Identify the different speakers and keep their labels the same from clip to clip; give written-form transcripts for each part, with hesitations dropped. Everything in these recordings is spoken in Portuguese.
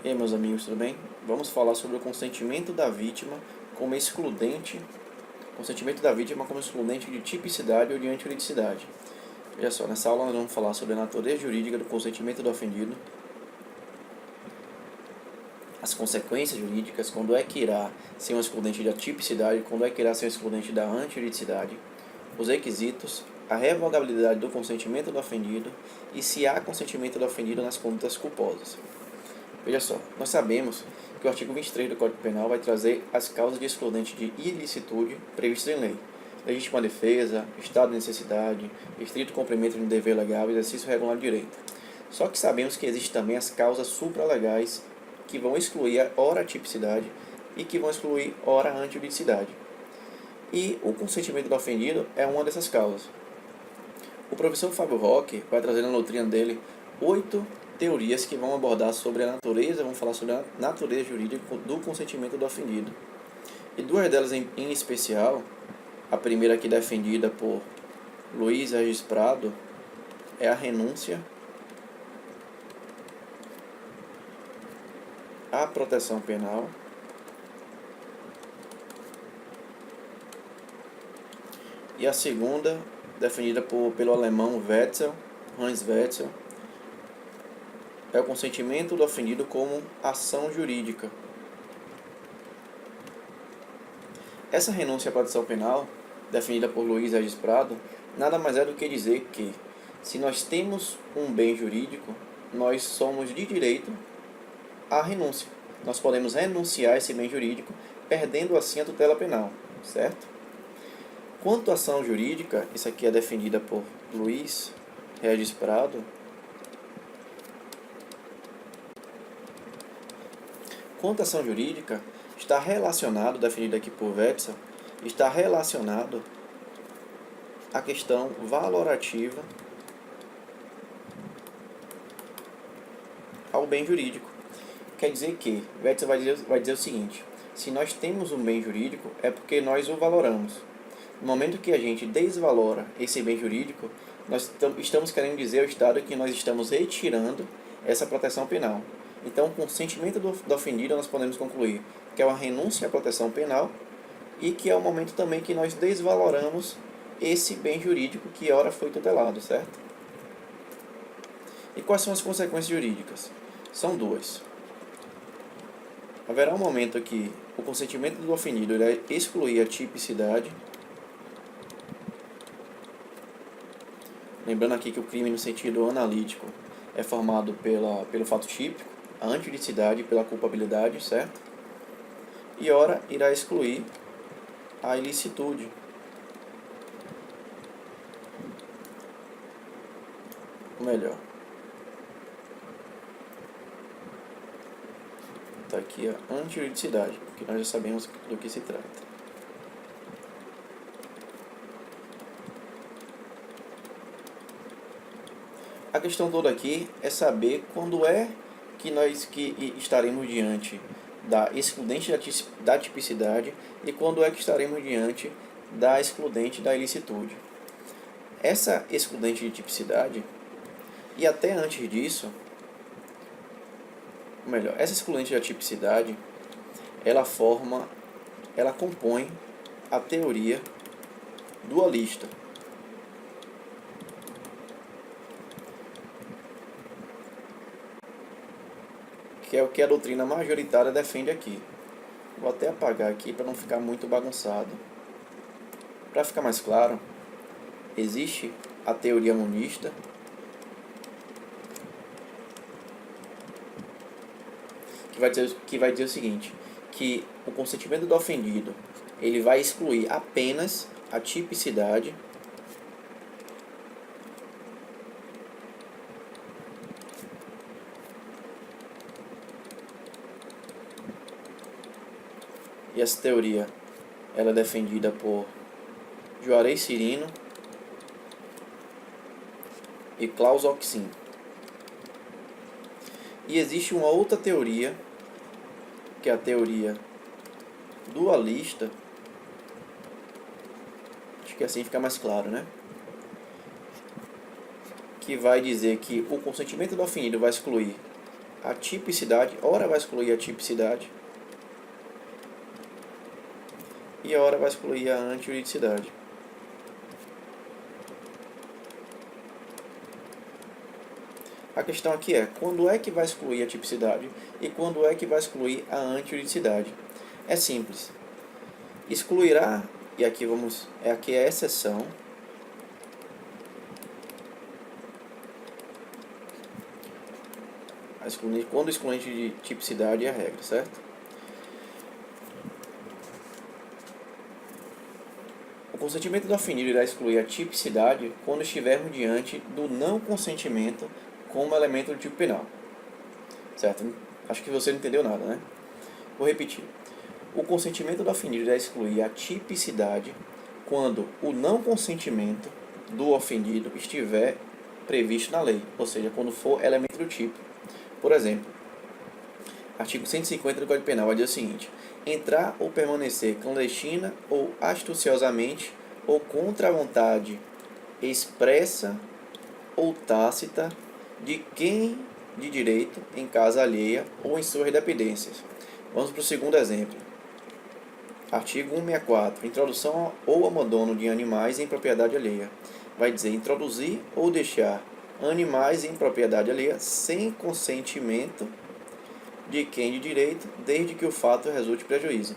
Speaker 1: E aí, meus amigos, tudo bem? Vamos falar sobre o consentimento da vítima como excludente, de tipicidade ou de antijuridicidade. Veja só, nessa aula nós vamos falar sobre a natureza jurídica do consentimento do ofendido, as consequências jurídicas, quando é que irá ser um excludente da tipicidade, quando é que irá ser um excludente da antijuridicidade, os requisitos, a revogabilidade do consentimento do ofendido e se há consentimento do ofendido nas condutas culposas. Veja só, nós sabemos que o artigo 23 do Código Penal vai trazer as causas de excludente de ilicitude previstas em lei. Legítima defesa, estado de necessidade, estrito cumprimento de um dever legal e exercício regular de direito. Só que sabemos que existem também as causas supralegais que vão excluir ora a tipicidade e que vão excluir ora a antijuridicidade. E o consentimento do ofendido é uma dessas causas. O professor Fábio Roque vai trazer na doutrina dele 8 teorias que vão abordar sobre a natureza, vamos falar sobre a natureza jurídica do consentimento do ofendido. E duas delas em especial, a primeira aqui defendida por Luiz Regis Prado, é a renúncia à proteção penal e a segunda, defendida pelo alemão Hans Wetzel, é o consentimento do ofendido como ação jurídica. Essa renúncia à proteção penal, definida por Luiz Regis Prado, nada mais é do que dizer que, se nós temos um bem jurídico, nós somos de direito à renúncia. Nós podemos renunciar a esse bem jurídico, perdendo assim a tutela penal, certo? Quanto à ação jurídica, isso aqui é definida por Luiz Regis Prado. Quanto à ação jurídica, está relacionado, definido aqui por Wetzel, está relacionado à questão valorativa ao bem jurídico. Quer dizer que Wetzel vai dizer o seguinte: se nós temos um bem jurídico, é porque nós o valoramos. No momento que a gente desvalora esse bem jurídico, nós estamos querendo dizer ao Estado que nós estamos retirando essa proteção penal. Então, com o consentimento do ofendido, nós podemos concluir que é uma renúncia à proteção penal e que é o momento também que nós desvaloramos esse bem jurídico que ora foi tutelado, certo? E quais são as consequências jurídicas? São duas. Haverá um momento que o consentimento do ofendido irá excluir a tipicidade. Lembrando aqui que o crime no sentido analítico é formado pelo fato típico, a antijuridicidade pela culpabilidade, certo? E ora irá excluir a ilicitude. Ou melhor, está aqui a antijuridicidade, que nós já sabemos do que se trata. A questão toda aqui é saber quando é que nós estaremos diante da excludente da tipicidade e quando é que estaremos diante da excludente da ilicitude. Essa excludente de tipicidade, e até antes disso, essa excludente da tipicidade, ela compõe a teoria dualista. Que é o que a doutrina majoritária defende aqui. Vou até apagar aqui para não ficar muito bagunçado. Para ficar mais claro, existe a teoria monista, que vai dizer o seguinte, que o consentimento do ofendido ele vai excluir apenas a tipicidade e essa teoria ela é defendida por Juarez Cirino e Klaus Oxin. E existe uma outra teoria, que é a teoria dualista, acho que assim fica mais claro, né? Que vai dizer que o consentimento do ofendido vai excluir a tipicidade, ora vai excluir a tipicidade e ora vai excluir a antijuridicidade. A questão aqui é, quando é que vai excluir a tipicidade e quando é que vai excluir a antijuridicidade? É simples. Excluirá, e aqui aqui é a exceção, quando o excluinte de tipicidade é a regra, certo? O consentimento do ofendido irá excluir a tipicidade quando estivermos diante do não consentimento como elemento do tipo penal. Certo? Acho que você não entendeu nada, né? Vou repetir. O consentimento do ofendido irá excluir a tipicidade quando o não consentimento do ofendido estiver previsto na lei, ou seja, quando for elemento do tipo. Por exemplo, artigo 150 do Código Penal vai dizer o seguinte: entrar ou permanecer clandestina ou astuciosamente ou contra a vontade expressa ou tácita de quem de direito em casa alheia ou em suas dependências. Vamos para o segundo exemplo. Artigo 164. Introdução ou abandono de animais em propriedade alheia. Vai dizer introduzir ou deixar animais em propriedade alheia sem consentimento de quem de direito, desde que o fato resulte prejuízo.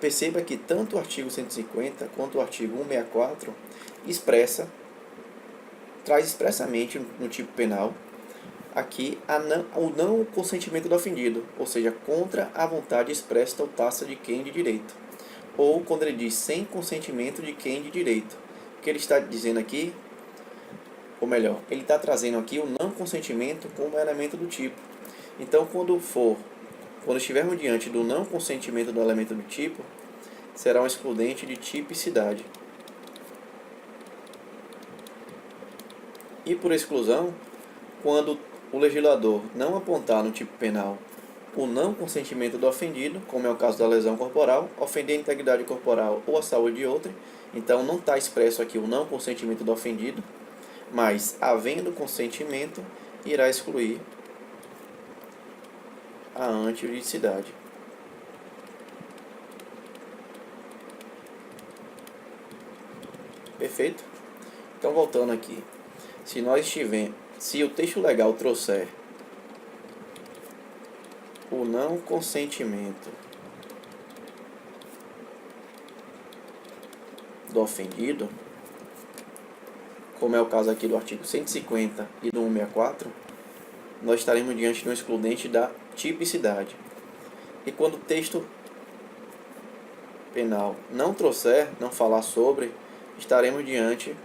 Speaker 1: Perceba que tanto o artigo 150 quanto o artigo 164 traz expressamente no tipo penal aqui o não consentimento do ofendido, ou seja, contra a vontade expressa ou tácita de quem de direito. Ou quando ele diz sem consentimento de quem de direito. O que ele está dizendo aqui, ou melhor, ele está trazendo aqui o não consentimento como elemento do tipo. Então, quando estivermos diante do não consentimento do elemento do tipo, será um excludente de tipicidade. E por exclusão, quando o legislador não apontar no tipo penal o não consentimento do ofendido, como é o caso da lesão corporal, ofender a integridade corporal ou a saúde de outrem, então não está expresso aqui o não consentimento do ofendido, mas, havendo consentimento, irá excluir a antijuridicidade. Perfeito? Então, voltando aqui. Se o texto legal trouxer o não consentimento do ofendido, como é o caso aqui do artigo 150 e do 164, nós estaremos diante de um excludente da tipicidade. E quando o texto penal não trouxer, não falar sobre, estaremos diante,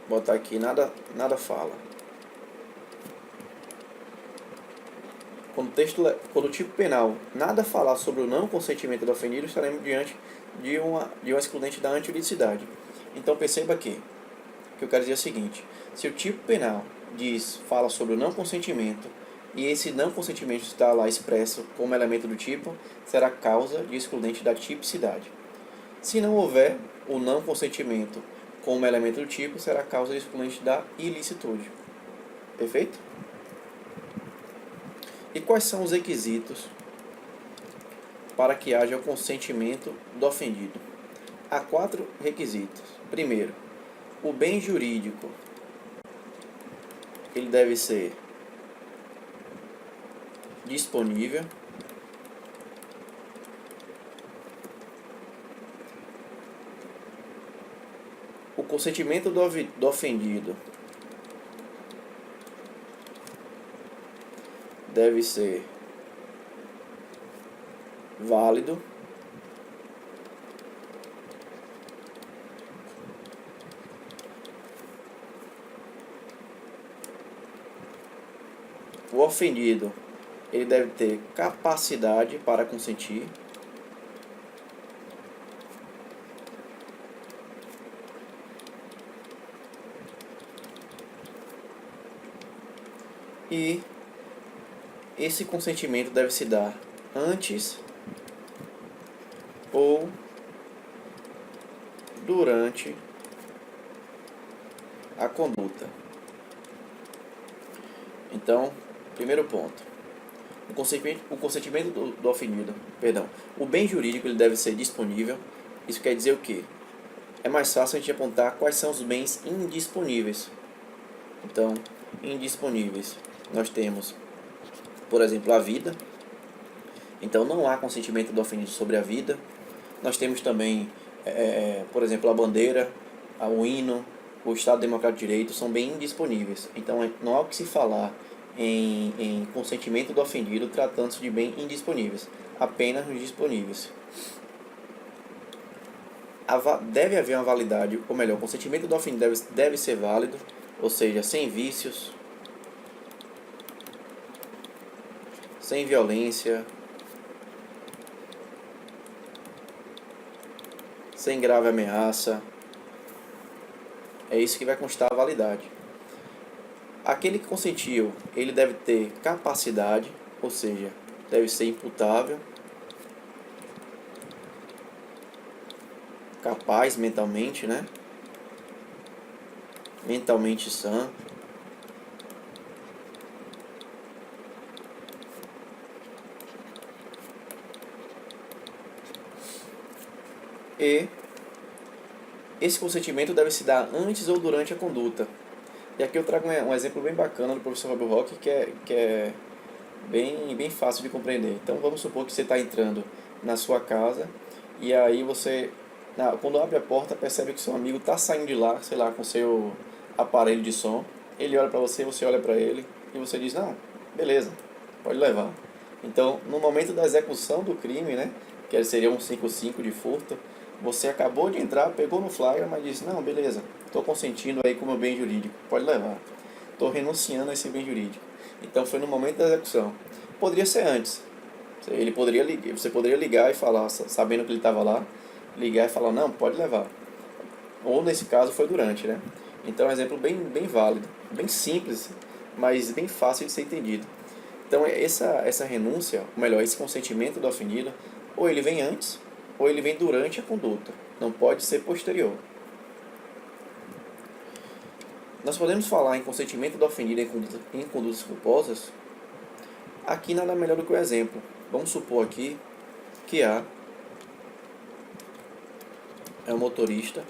Speaker 1: botar aqui, nada fala. Quando o tipo penal nada falar sobre o não consentimento do ofendido, estaremos diante de uma excludente da antijuridicidade. Então perceba que eu quero dizer é o seguinte: se o tipo penal fala sobre o não consentimento e esse não consentimento está lá expresso como elemento do tipo, será causa de excludente da tipicidade. Se não houver o não consentimento como elemento do tipo, será causa de excludente da ilicitude. Perfeito? E quais são os requisitos para que haja o consentimento do ofendido? Há 4 requisitos. Primeiro, o bem jurídico ele deve ser disponível. O consentimento do ofendido deve ser válido. O ofendido ele deve ter capacidade para consentir. E esse consentimento deve se dar antes ou durante a conduta. Então, primeiro ponto. O consentimento do ofendido, perdão, o bem jurídico ele deve ser disponível. Isso quer dizer o quê? É mais fácil a gente apontar quais são os bens indisponíveis. Então, indisponíveis, nós temos, por exemplo, a vida. Então, não há consentimento do ofendido sobre a vida. Nós temos também, por exemplo, a bandeira, o hino, o Estado Democrático de Direito são bem indisponíveis. Então, não há o que se falar em consentimento do ofendido tratando-se de bens indisponíveis, apenas nos disponíveis. Deve haver uma validade, ou melhor, o consentimento do ofendido deve ser válido, ou seja, sem vícios, sem violência, sem grave ameaça. É isso que vai constar a validade. Aquele que consentiu, ele deve ter capacidade, ou seja, deve ser imputável, capaz mentalmente, né? Mentalmente sã. E esse consentimento deve se dar antes ou durante a conduta. E aqui eu trago um exemplo bem bacana do professor Rob Rock, que é bem fácil de compreender. Então vamos supor que você está entrando na sua casa e aí você, quando abre a porta, percebe que seu amigo está saindo de lá, sei lá, com seu aparelho de som. Ele olha para você, você olha para ele e você diz, não, beleza, pode levar. Então, no momento da execução do crime, né, que seria um 5-5 de furto, você acabou de entrar, pegou no flyer, mas disse, não, beleza, estou consentindo aí com o meu bem jurídico, pode levar. Estou renunciando a esse bem jurídico. Então foi no momento da execução. Poderia ser antes. Você poderia ligar e falar, sabendo que ele estava lá, ligar e falar, não, pode levar. Ou nesse caso foi durante, né? Então é um exemplo bem válido, bem simples, mas bem fácil de ser entendido. Então essa renúncia, ou melhor, esse consentimento do ofendido, ou ele vem antes, ou ele vem durante a conduta. Não pode ser posterior. Nós podemos falar em consentimento do ofendido em condutas culposas. Aqui nada melhor do que o exemplo. Vamos supor aqui que A é um motorista,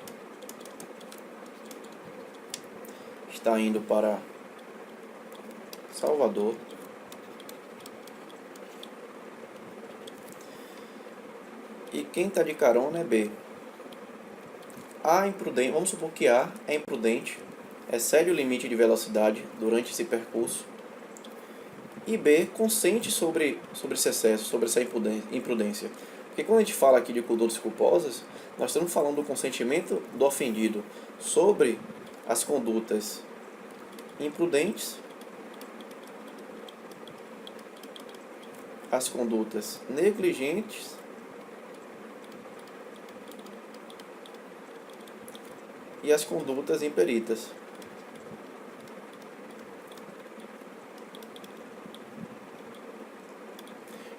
Speaker 1: está indo para Salvador, e quem está de carona é B. A é imprudente, vamos supor que A é imprudente, excede o limite de velocidade durante esse percurso, e B consente sobre esse excesso, sobre essa imprudência. Porque quando a gente fala aqui de condutas culposas, nós estamos falando do consentimento do ofendido sobre as condutas imprudentes, as condutas negligentes e as condutas imperitas.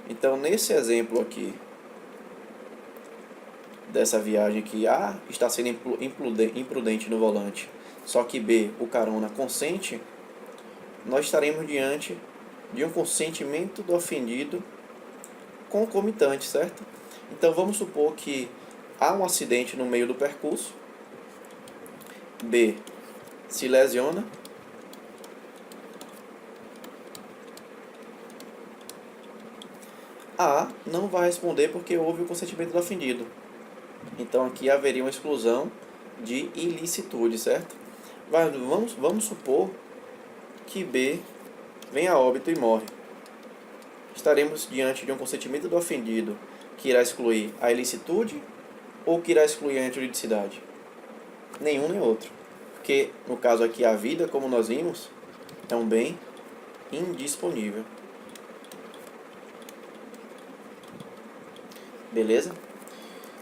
Speaker 1: Então, nesse exemplo aqui, dessa viagem que A está sendo imprudente no volante, só que B, o carona, consente, nós estaremos diante de um consentimento do ofendido concomitante, certo? Então, vamos supor que há um acidente no meio do percurso, B se lesiona, A não vai responder porque houve o consentimento do ofendido. Então aqui haveria uma exclusão de ilicitude, certo? Mas vamos supor que B vem a óbito e morre. Estaremos diante de um consentimento do ofendido que irá excluir a ilicitude ou que irá excluir a antijuridicidade? Nenhum nem outro. Porque no caso aqui a vida, como nós vimos, é um bem indisponível. Beleza?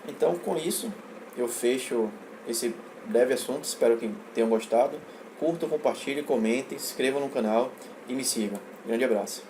Speaker 1: Então, com isso, eu fecho esse breve assunto. Espero que tenham gostado. Curtam, compartilhem, comentem, se inscrevam no canal e me sigam. Grande abraço.